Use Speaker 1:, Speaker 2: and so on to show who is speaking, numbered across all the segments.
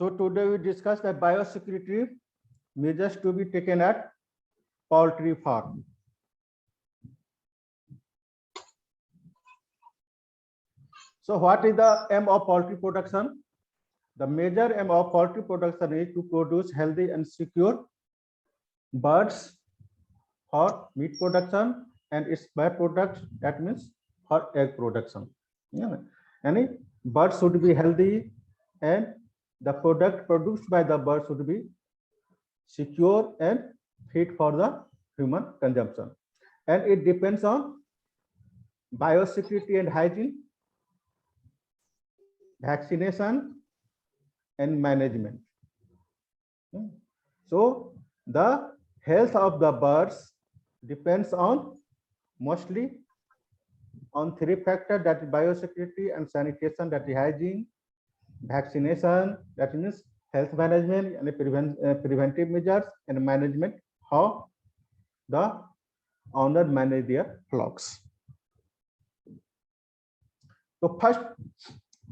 Speaker 1: So today we discuss the biosecurity measures to be taken at poultry farm. So what is the aim of poultry production? The major aim of poultry production is to produce healthy and secure birds for meat production and its byproducts, that means for egg production. Yeah. Any bird should be healthy and the product produced by the bird should be secure and fit for the human consumption. And it depends on biosecurity and hygiene, vaccination and management. So the health of the birds depends on mostly on three factors, that is biosecurity and sanitation, that is hygiene, vaccination, that means health management and preventive measures, and management, how the owner manage their flocks. So first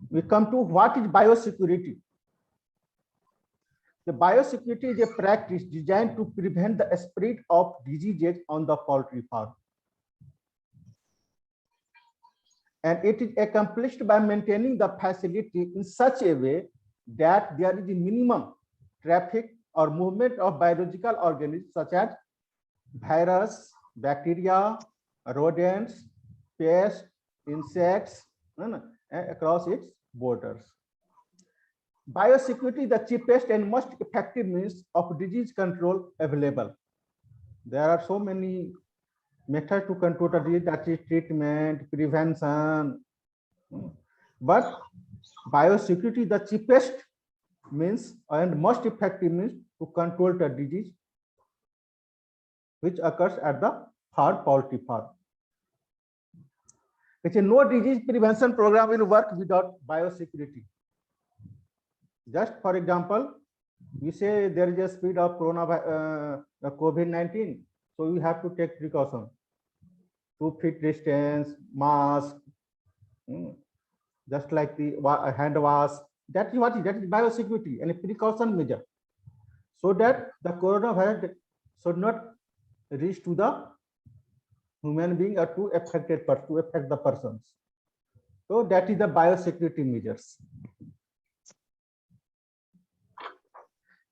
Speaker 1: we come to what is biosecurity. The biosecurity is a practice designed to prevent the spread of diseases on the poultry farm. And it is accomplished by maintaining the facility in such a way that there is a minimum traffic or movement of biological organisms such as virus, bacteria, rodents, pests, insects across its borders. Biosecurity is the cheapest and most effective means of disease control available. There are so many methods to control the disease, that is treatment, prevention. But biosecurity is the cheapest means and most effective means to control the disease which occurs at the poultry farm. No disease prevention program will work without biosecurity. Just for example, we say there is a spread of COVID-19, so you have to take precaution. 2 feet distance, mask, just like the hand wash. That is what is, that is biosecurity and a precaution measure, so that the coronavirus should not reach to the human being or to affect the persons. So that is the biosecurity measures.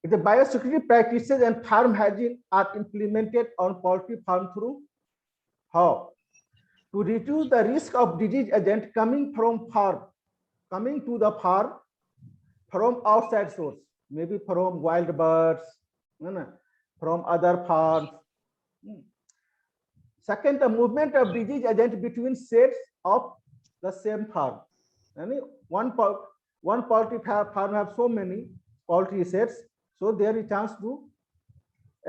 Speaker 1: The biosecurity practices and farm hygiene are implemented on poultry farm through how? To reduce the risk of disease agent coming to the farm from outside source, maybe from wild birds, from other farms. Second, the movement of disease agent between sheds of the same farm. One poultry farm have so many poultry sheds, so there is chance to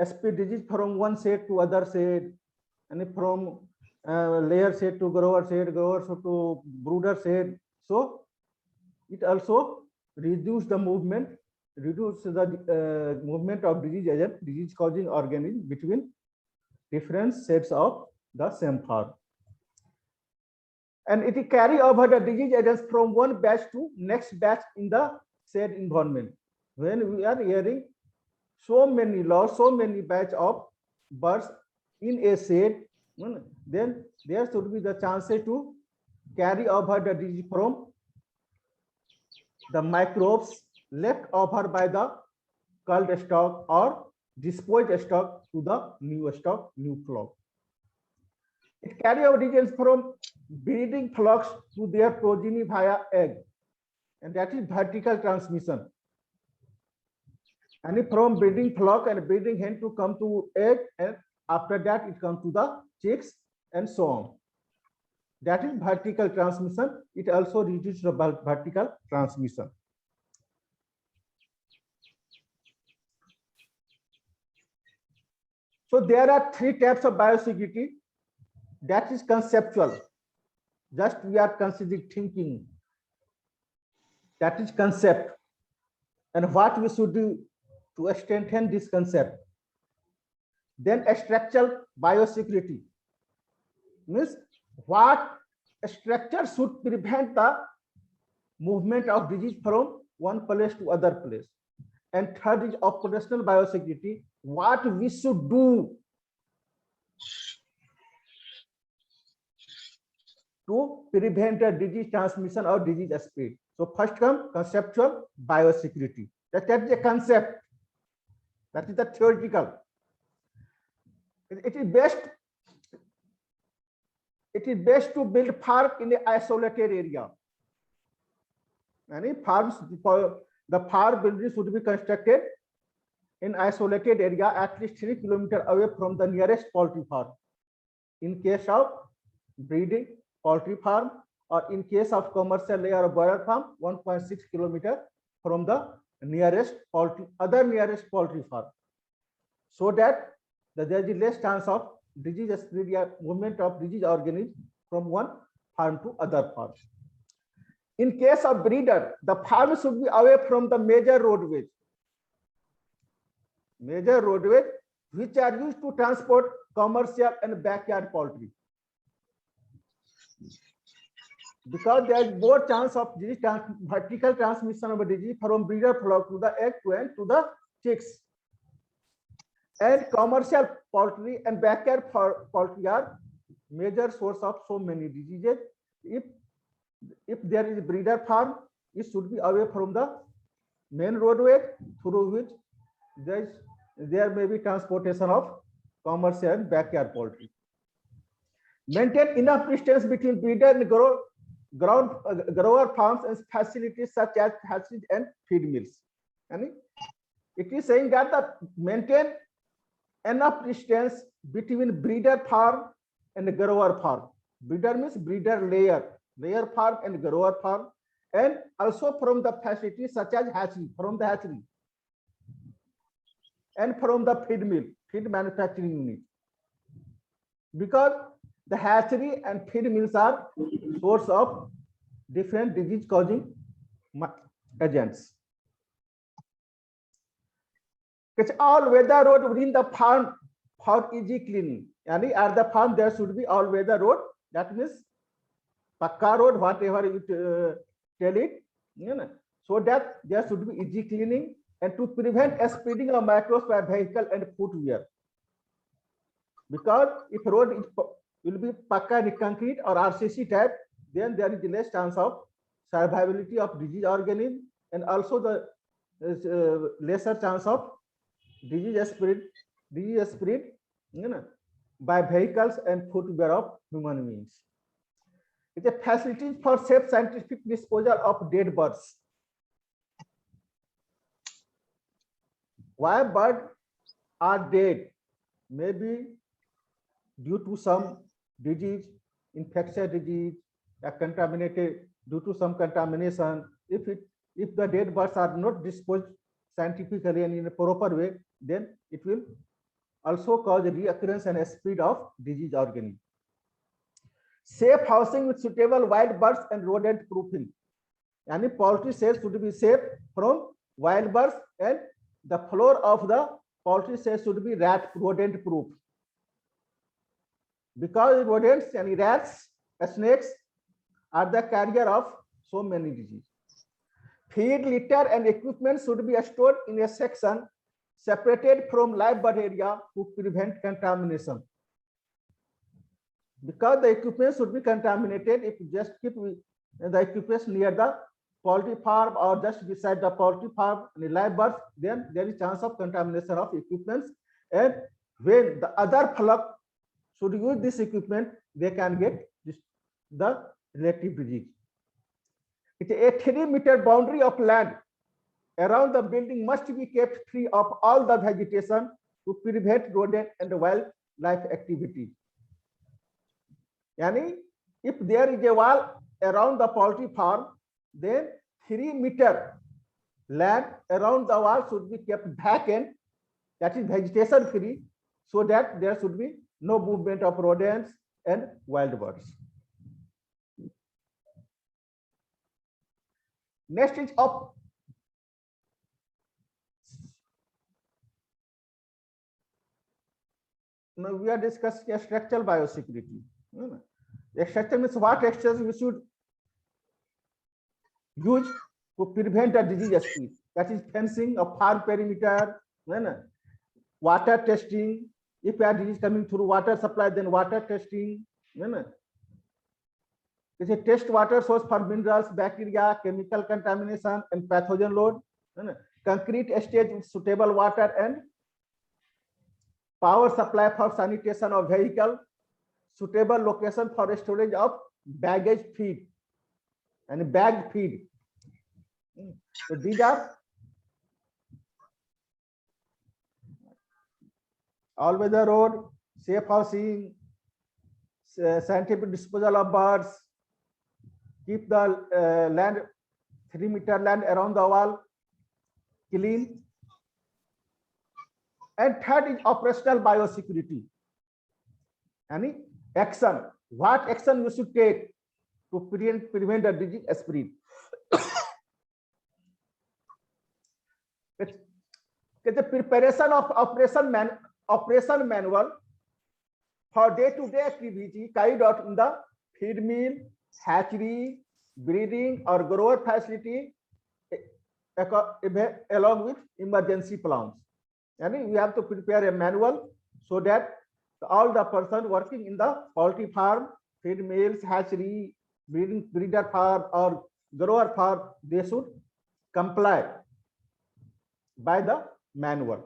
Speaker 1: spread disease from one shed to other shed, and from layer shed to grower shed, grower to brooder shed. So it also reduce the movement of disease agent, disease causing organism between different sheds of the same farm. And it carry over the disease agents from one batch to next batch in the shed environment. When we are hearing so many batch of birds in a shed, then there should be the chances to carry over the disease from the microbes left over by the culled stock or disposed stock to the new stock, new flock. It carry over disease from breeding flocks to their progeny via egg, and that is vertical transmission. And from breeding flock and breeding hen to come to egg, and after that it comes to the chicks and so on. That is vertical transmission. It also reduces the vertical transmission. So there are 3 types of biosecurity. That is conceptual. Just we are considering thinking. That is concept. And what we should do to strengthen this concept. Then structural biosecurity means what structure should prevent the movement of disease from one place to other place. and third is operational biosecurity. What we should do to prevent a disease transmission or disease spread. So first come conceptual biosecurity. That is a concept. That is the theoretical. It is best to build farm in an isolated area. Any farms, the farm building should be constructed in isolated area at least 3 kilometers away from the nearest poultry farm. In case of breeding poultry farm, or in case of commercial layer or broiler farm, 1.6 kilometers from the nearest poultry farm, so that there is less chance of disease spread, movement of disease organism from one farm to other farm. In case of breeder, the farm should be away from the major roadways which are used to transport commercial and backyard poultry, because there is more chance of disease vertical transmission of disease from breeder flock to the egg to the chicks. And commercial poultry and backyard poultry are major source of so many diseases. If there is a breeder farm, it should be away from the main roadway through which there may be transportation of commercial and backyard poultry. Maintain enough distance between breeder and grower farms and facilities such as hatcheries and feed mills. And it is saying that maintain enough distance between breeder farm and grower farm. Breeder means breeder layer farm and grower farm, and also from the facilities such as hatchery, and from the feed mill, feed manufacturing unit, because the hatchery and feed mills are source of different disease causing agents. It's all weather road within the farm for easy cleaning. And at the farm there should be all weather road. That means pakka road, whatever you tell it, so that there should be easy cleaning, and to prevent spreading of microbes by vehicle and footwear. Because if road will be pakka and concrete or RCC type, then there is less chance of survivability of disease organism, and also the lesser chance of disease spread by vehicles and footwear of human beings. It's a facility for safe scientific disposal of dead birds. Why birds are dead? Maybe due to some disease, infectious disease, contaminated due to some contamination. If the dead birds are not disposed scientifically and in a proper way, then it will also cause the reoccurrence and spread of disease organism. Safe housing with suitable wild birds and rodent proofing. Yani poultry cells should be safe from wild birds, and the floor of the poultry cells should be rodent proof. Because rodents and rats, snakes are the carrier of so many diseases. Feed, litter, and equipment should be stored in a section separated from live bird area to prevent contamination. Because the equipment should be contaminated, if you just keep the equipment near the poultry farm or just beside the poultry farm and live birds, then there is chance of contamination of equipment. And when the other flock should use this equipment, they can get the relative disease. It's a 3-meter boundary of land around the building must be kept free of all the vegetation to prevent rodent and wildlife activity. Yani, if there is a wall around the poultry farm, then 3-meter land around the wall should be kept vacant, that is vegetation free, so that there should be no movement of rodents and wild birds. Next is up. Now we are discussing structural biosecurity. Structure means what structures we should use to prevent a disease spread. that is fencing of farm perimeter, water testing. If a disease coming through water supply, then water testing. It's a test water source for minerals, bacteria, chemical contamination, and pathogen load. Concrete stage with suitable water and power supply for sanitation of vehicle. Suitable location for storage of baggage feed and bag feed. So these are all-weather road, safe housing, scientific disposal of birds, keep the land 3-meter land around the wall clean. And third is operational biosecurity. Any action, what action you should take to prevent the disease spread. The preparation of operation manual for day-to-day activity carried out in the feed mill, hatchery, breeding or grower facility along with emergency plans. And we have to prepare a manual so that all the person working in the poultry farm, feed mills, hatchery, breeder farm or grower farm, they should comply by the manual.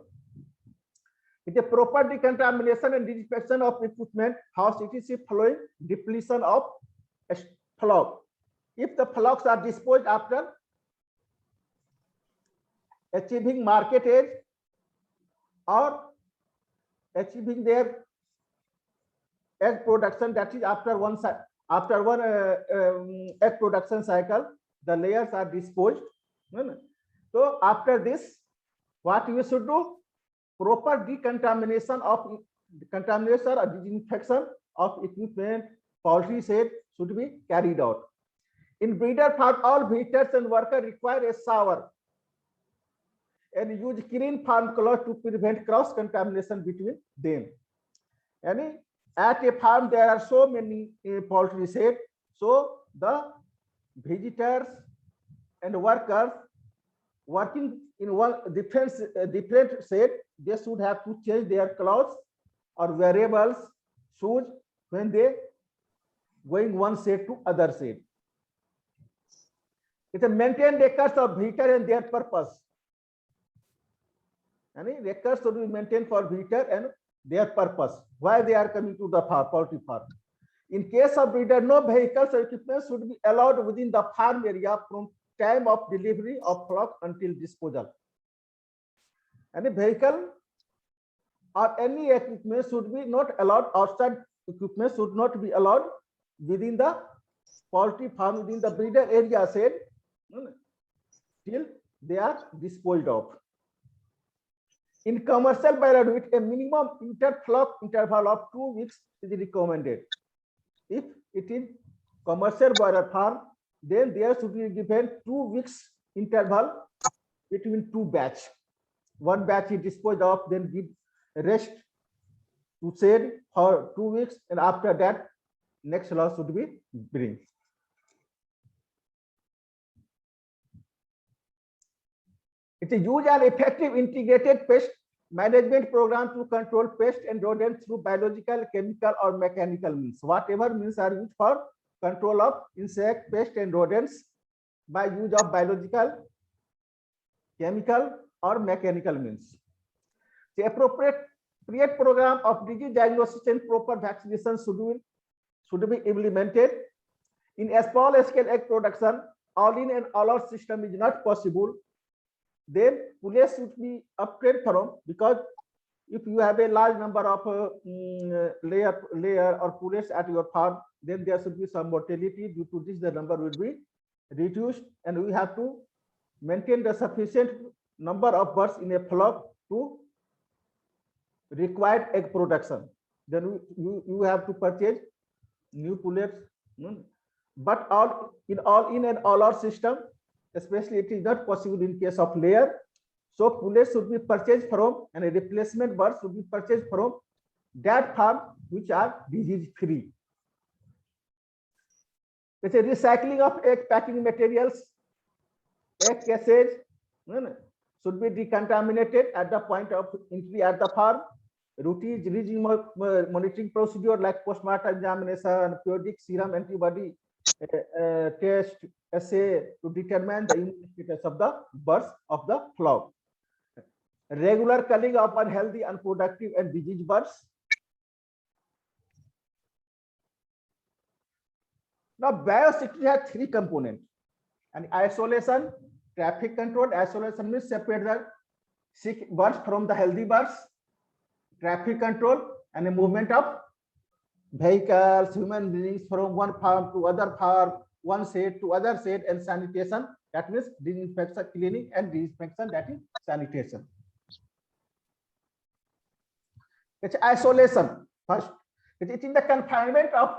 Speaker 1: With a proper decontamination and disinfection of equipment, house etc. following depletion of flock. If the flocks are disposed after achieving market age or achieving their egg production, that is after one egg production cycle, the layers are disposed. So after this, what you should do? Proper decontamination or disinfection of equipment, poultry shed should be carried out. In breeder farm, all visitors and workers require a shower and use clean farm clothes to prevent cross contamination between them. And at a farm there are so many poultry sheds, so the visitors and workers working in one different shed, they should have to change their clothes or wearables, shoes when they going one shed to other shed. It's a maintain records of visitor and their purpose. Any records should be maintained for visitor and their purpose. Why they are coming to the farm, poultry farm. In case of breeder, no vehicles or equipment should be allowed within the farm area from time of delivery of flock until disposal. Any vehicle or any equipment should be not allowed, outside equipment should not be allowed within the poultry farm, within the breeder area said till they are disposed of. In commercial broiler, with a minimum inter-flock interval of 2 weeks is recommended. If it is commercial broiler farm, then there should be given 2 weeks interval between two batch. One batch is disposed of, then give rest to shed for 2 weeks, and after that, next lot should be bring. It's a huge and effective integrated pest management program to control pest and rodents through biological, chemical, or mechanical means. Whatever means are used for control of insect, pest, and rodents by use of biological, chemical, or mechanical means. The appropriate program of disease diagnosis and proper vaccination should be implemented. In a small scale egg production, all-in and all-out system is not possible. Then pullets should be upgraded from, because if you have a large number of layer or pullets at your farm, then there should be some mortality. Due to this, the number will be reduced, and we have to maintain the sufficient number of birds in a flock to required egg production. Then you have to purchase new pullets. But in and all out system, especially it is not possible in case of layer. So pullets should be purchased from, and a replacement bird should be purchased from that farm which are disease free. It's a recycling of egg packing materials, egg cases, should be decontaminated at the point of entry at the farm. Routine monitoring procedure like postmortem examination, periodic serum antibody test, assay to determine the immune status of the birds of the flock. Regular culling of unhealthy, unproductive, and diseased birds. Now, biosecurity has three components: and isolation, traffic control. Isolation means separate the sick birds from the healthy birds. Traffic control and the movement of vehicles, human beings from one farm to other farm, one shed to other shed, and sanitation. That means disinfection, cleaning, and disinfection. That is sanitation. It's isolation first. It is in the confinement of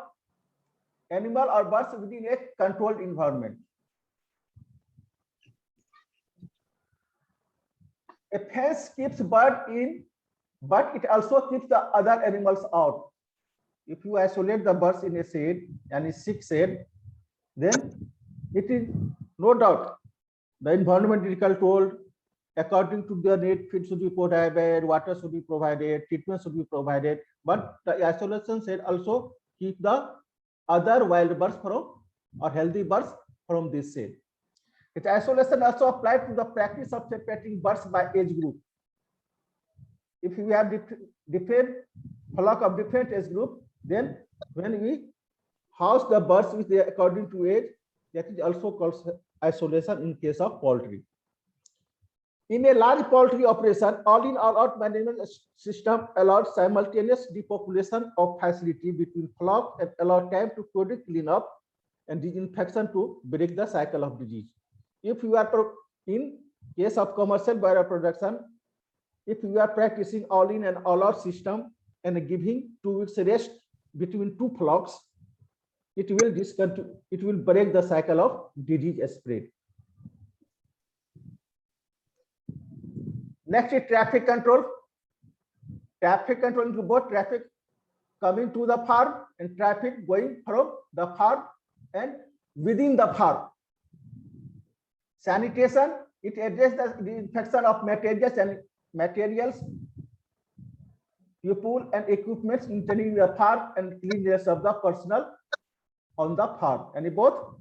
Speaker 1: animal or birds within a controlled environment. A fence keeps bird in, but it also keeps the other animals out. If you isolate the birds in a shed and a sick shed, then it is no doubt the environment is controlled according to the need. Feed should be provided, water should be provided, treatment should be provided. But the isolation shed also keep the other wild birds from or healthy birds from this shed. Its isolation also applied to the practice of separating birds by age group. If we have different flock of different age group, then when we house the birds with their according to age, that is also called isolation in case of poultry. In a large poultry operation, all-in all-out management system allows simultaneous depopulation of facility between flock and allow time to produce cleanup and disinfection to break the cycle of disease. If you are in case of commercial bioproduction, if you are practicing all-in and all-out system and giving 2 weeks rest between two flocks, it will break the cycle of disease spread. Next is traffic control. Traffic control includes both traffic coming to the farm and traffic going from the farm and within the farm. Sanitation, it addresses the infection of materials, people and equipment entering the farm and cleanliness of the personnel on the farm. And both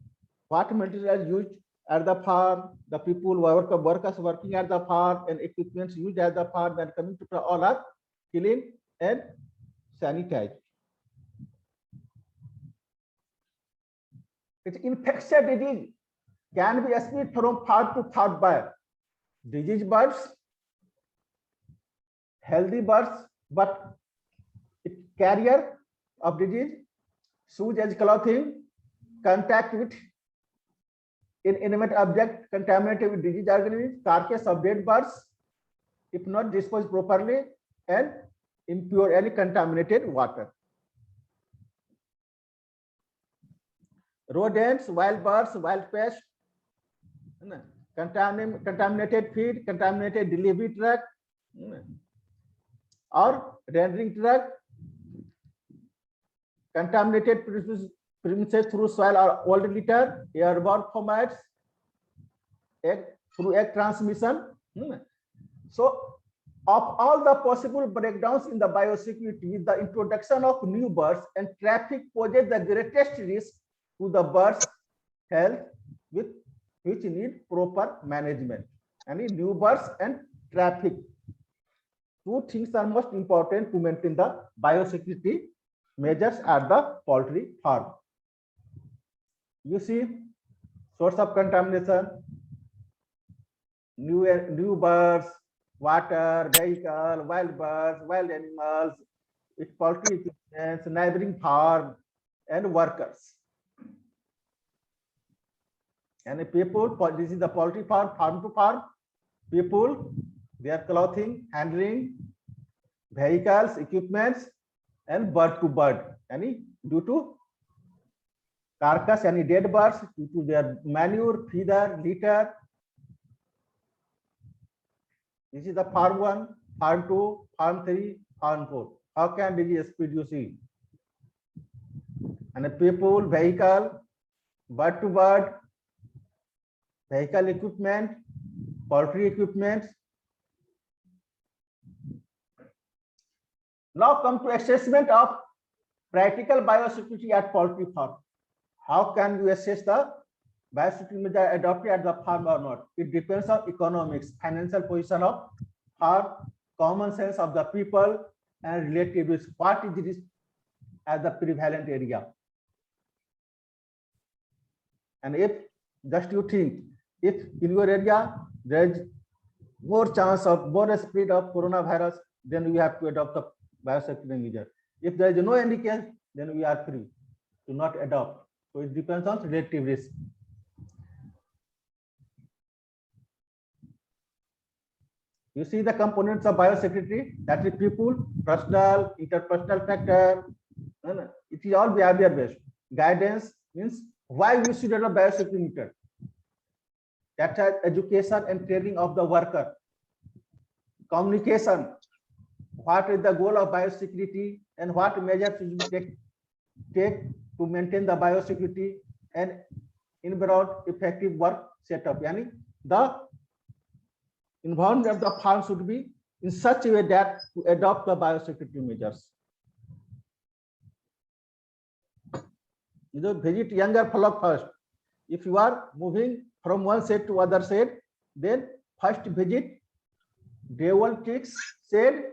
Speaker 1: what materials used at the farm, the people workers working at the farm, and equipment used at the farm and coming to all are clean and sanitized. It's infectious disease can be spread from farm to farm by diseased birds, healthy birds, but it carrier of disease, shoes as clothing, contact with inanimate object contaminated with disease organisms, carcass of dead birds, if not disposed properly, and impure any contaminated water. Rodents, wild birds, wild pests, contaminated feed, contaminated delivery truck, or rendering truck, contaminated premises through soil or old litter, airborne fomites, through egg transmission. So, of all the possible breakdowns in the biosecurity, the introduction of new birds and traffic poses the greatest risk to the birds' health, which need proper management. And new birds and traffic, two things are most important to maintain the biosecurity measures at the poultry farm. You see, source of contamination, new birds, water, vehicle, wild birds, wild animals, its poultry equipment, neighboring farm, and workers. And people, this is the poultry farm, farm to farm, people, their clothing, handling, vehicles, equipments, and bird to bird. Any due to carcass, any dead birds, due to their manure, feeder, litter. This is the farm 1, farm 2, farm 3, farm 4. How can disease spread, you see? And people, vehicle, bird to bird, vehicle equipment, poultry equipment. Now come to assessment of practical biosecurity at poultry farm. How can you assess the biosecurity measure adopted at the farm or not? It depends on economics, financial position of farm, common sense of the people, and relative risk. What is risk as the prevalent area? And if just you think, if in your area there is more chance of more spread of coronavirus, then we have to adopt the biosecurity measure. If there is no indication, then we are free to not adopt. So it depends on relative risk. You see the components of biosecurity, that is people, personal, interpersonal factor. It is all behavior based. Guidance means why we should adopt biosecurity measure. That is education and training of the worker. Communication. What is the goal of biosecurity and what measures should we take to maintain the biosecurity and environment effective work setup. Yani the environment of the farm should be in such a way that to adopt the biosecurity measures. You visit younger flock first. If you are moving from one shed to other shed, then first visit devil chicks shed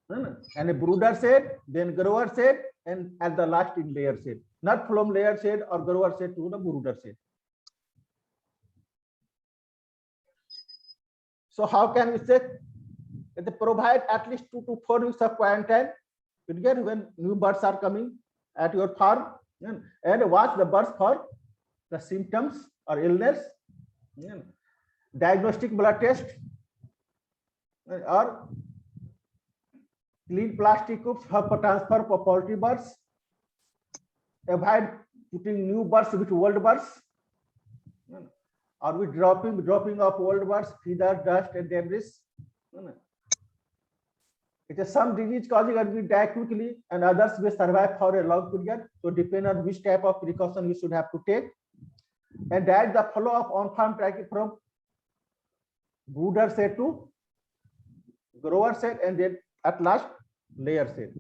Speaker 1: and a brooder shed, then grower shed, and at the last in layer shed. Not from layer shed or grower shed to the brooder shed. So how can we say that they provide at least 2 to 4 weeks of quarantine when new birds are coming at your farm, and watch the birds for the symptoms or illness, diagnostic blood test, or clean plastic cups for transfer for poultry birds, avoid putting new birds with old birds, or with dropping of old birds, feathers, dust, and debris. It is some disease causing will die quickly and others will survive for a long period. So depending on which type of precaution you should have to take. And that the follow-up on-farm tracking from brooder set to grower set, and then at last layer set.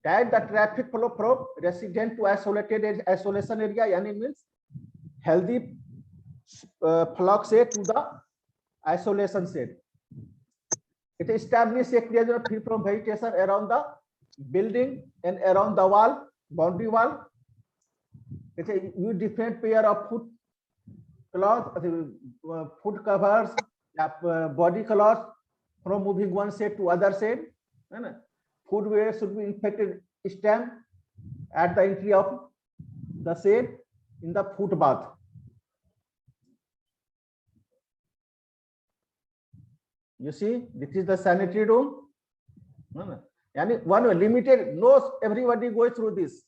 Speaker 1: That the traffic flow from resident to isolated isolation area, yani means healthy flock set to the isolation set. It establishes a clear zone free from vegetation around the building and around the wall, boundary wall. It's a use different pair of foot cloth, foot covers, body cloth from moving one set to other set. Footwear should be infected stamp at the entry of the set in the foot bath. You see, this is the sanitary room. And one limited, no, everybody goes through this.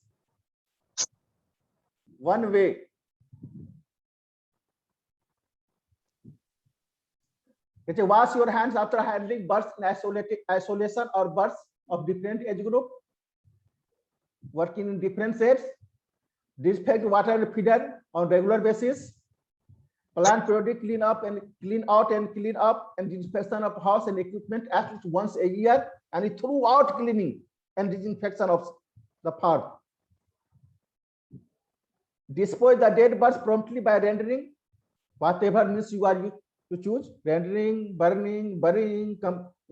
Speaker 1: One way. It's a wash your hands after handling birds in isolation or birds of different age group, working in different sets. Disinfect water and feeder on regular basis. Plan periodic clean out and clean up and disinfection of house and equipment at least once a year, and throughout cleaning and disinfection of the farm. Dispose the dead birds promptly by rendering, whatever means you are to choose: rendering, burning, burying,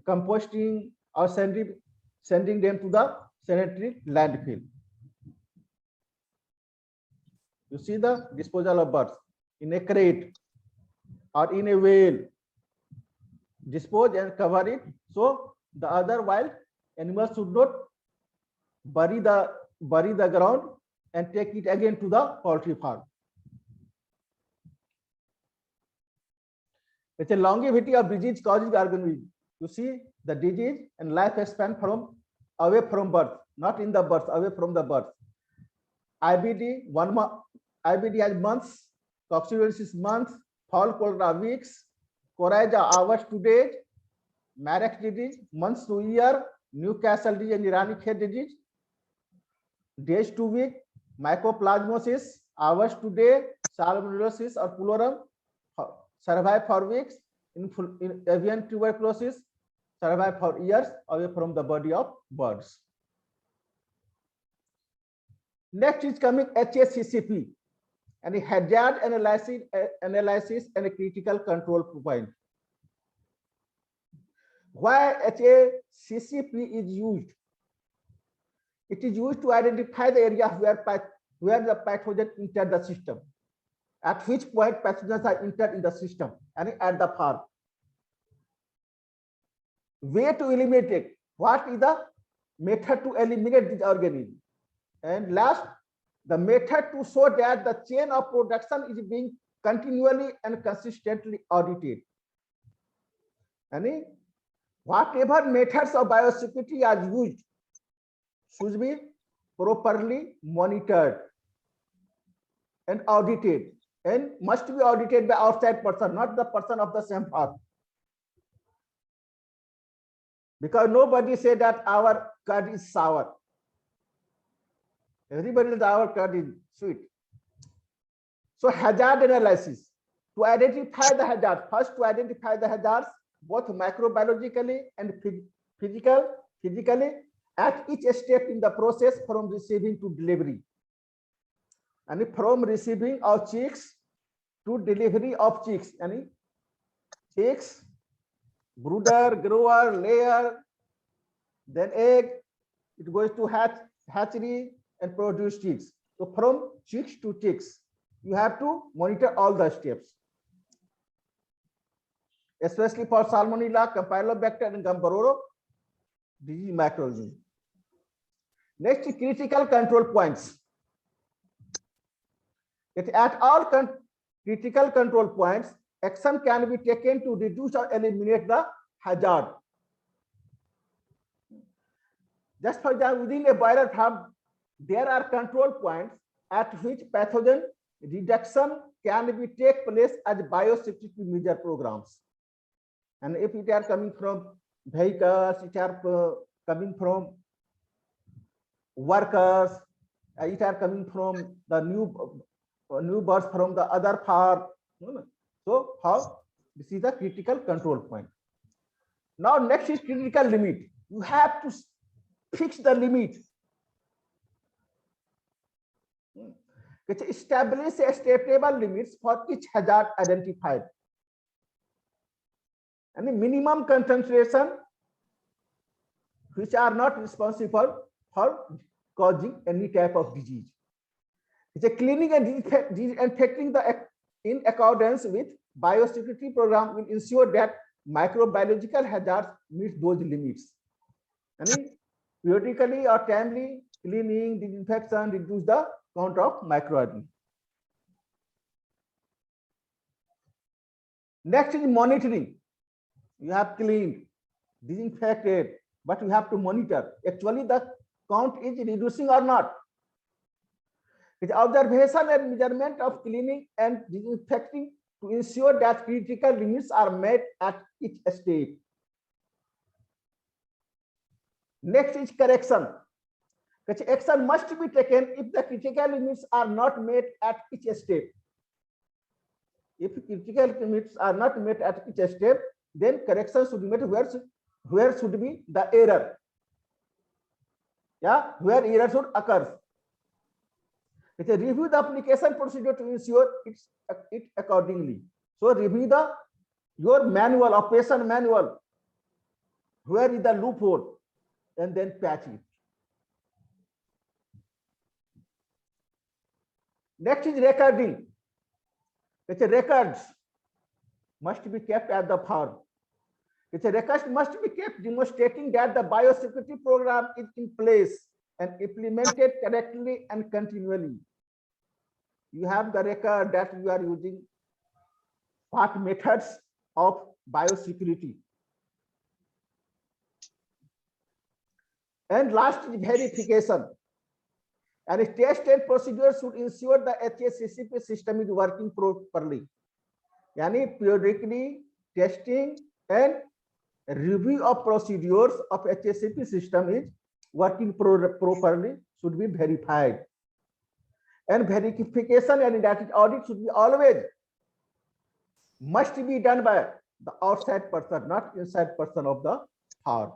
Speaker 1: composting, or sending them to the sanitary landfill. You see the disposal of birds in a crate or in a whale. Dispose and cover it so the other wild animals should not bury the ground and take it again to the poultry farm. It's a longevity of disease causing organism. You see the disease and lifespan from away from birth, not in the birth, away from the birth. IBD, 1 month. IBD has months, coccidiosis months, fall cholera weeks, coryza hours to days, Marek's disease months to year, Newcastle disease and Iranic head disease, days to week, mycoplasmosis hours to day, salmonellosis or pulorum survive for weeks. In avian tuberculosis survive for years away from the body of birds. Next is coming HACCP, and hazard analysis and a critical control point. Why HACCP is used? It is used to identify the area where the pathogen entered the system, at which point pathogens are entered in the system and at the farm. Way to eliminate it. What is the method to eliminate this organism? And last, the method to show that the chain of production is being continually and consistently audited. And whatever methods of biosecurity are used should be properly monitored and audited, and must be audited by outside person, not the person of the same farm. Because nobody said that our curd is sour. Everybody says our curd is sweet. So hazard analysis, to identify the hazard, first to identify the hazards, both microbiologically and physically, at each step in the process from receiving to delivery. And from receiving of chicks to delivery of chicks, and chicks, brooder, grower, layer, then egg, it goes to hatchery and produce chicks. So from chicks to chicks, you have to monitor all the steps, especially for Salmonella, Campylobacter, and Gumboro disease microorganisms. Next, critical control points. At all critical control points, action can be taken to reduce or eliminate the hazard. Just for example, within a broiler farm, there are control points at which pathogen reduction can be take place as biosecurity measure programs. And if it are coming from vehicles, it are coming from workers, it are coming from the new birds from the other farm. So how this is the critical control point. Now next is critical limit. You have to fix the limit. Establish acceptable limits for each hazard identified. And the minimum concentration which are not responsible for causing any type of disease. It's a cleaning and disinfecting in accordance with biosecurity program will ensure that microbiological hazards meet those limits. And periodically or timely cleaning, disinfection reduce the count of microorganisms. Next is monitoring. You have cleaned, disinfected, but you have to monitor. Actually, the count is reducing or not. It's observation and measurement of cleaning and disinfecting to ensure that critical limits are met at each step. Next is correction. Action must be taken if the critical limits are not met at each step. If critical limits are not met at each step, then correction should be made where should be the error. Yeah, where error should occur. It's a review the application procedure to ensure it accordingly. So review your manual, operation manual, where is the loophole, and then patch it. Next is recording. It's a records must be kept at the farm. It's a records must be kept demonstrating that the biosecurity program is in place and implemented correctly and continually. You have the record that you are using what methods of biosecurity. And last is verification. And a test and procedure should ensure the HACCP system is working properly. Yani periodically testing and review of procedures of HACCP system is working properly should be verified. and verification and that audit should be always must be done by the outside person, not inside person of the farm.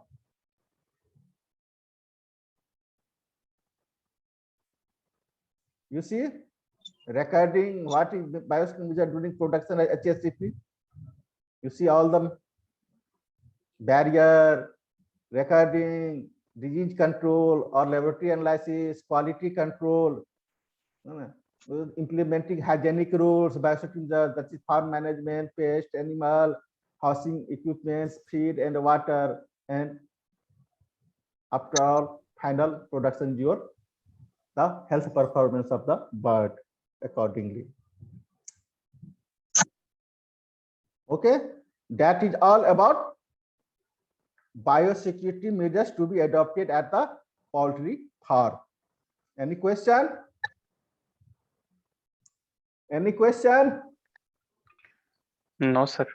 Speaker 1: You see, recording what is the biochemistry during production at HACCP. You see all the barrier, recording, disease control or laboratory analysis, quality control, implementing hygienic rules, biosecurity, that is farm management, pest, animal, housing equipment, feed and water, and after all, final production your the health performance of the bird accordingly. Okay, that is all about biosecurity measures to be adopted at the poultry farm. Any question? Any question?
Speaker 2: No, sir.